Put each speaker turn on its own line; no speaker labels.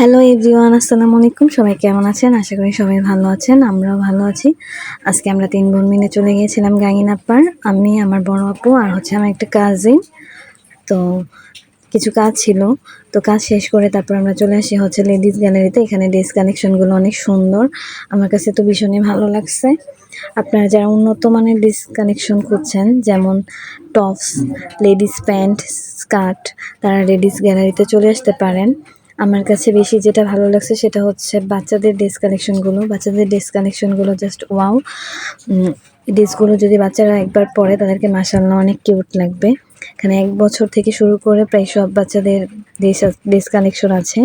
Hello everyone, আসসালামু আলাইকুম। সবাই কেমন আছেন? আশা করি সবাই ভালো আছেন। আমরাও ভালো আছি। আজকে আমরা ৩ বোন মিলে চলে গিয়েছিলাম গাঙিন আপার। আমি, আমার বড় আপু আর হচ্ছে আমার একটা কাজিন। তো কিছু কাজ ছিল, তো কাজ শেষ করে তারপর আমরা চলে আসি হচ্ছে লেডিস গ্যালারিতে। এখানে ড্রেস কালেকশনগুলো অনেক সুন্দর, আমার কাছে তো ভীষণই ভালো লাগছে। আপনারা যারা উন্নত মানের ড্রেস কালেকশন খুঁজছেন, যেমন টপস, লেডিস প্যান্ট, স্কার্ট, তারা লেডিস গ্যালারিতে চলে আসতে পারেন। আমার কাছে বেশি যেটা ভালো লাগছে সেটা হচ্ছে বাচ্চাদের ড্রেস কালেকশনগুলো জাস্ট ওয়াও। ড্রেসগুলো যদি বাচ্চারা একবার পরে তাদেরকে মাশাআল্লাহ অনেক কিউট লাগবে। এখানে 1 বছর থেকে শুরু করে প্রায় সব বাচ্চাদের ড্রেস কালেকশন আছে।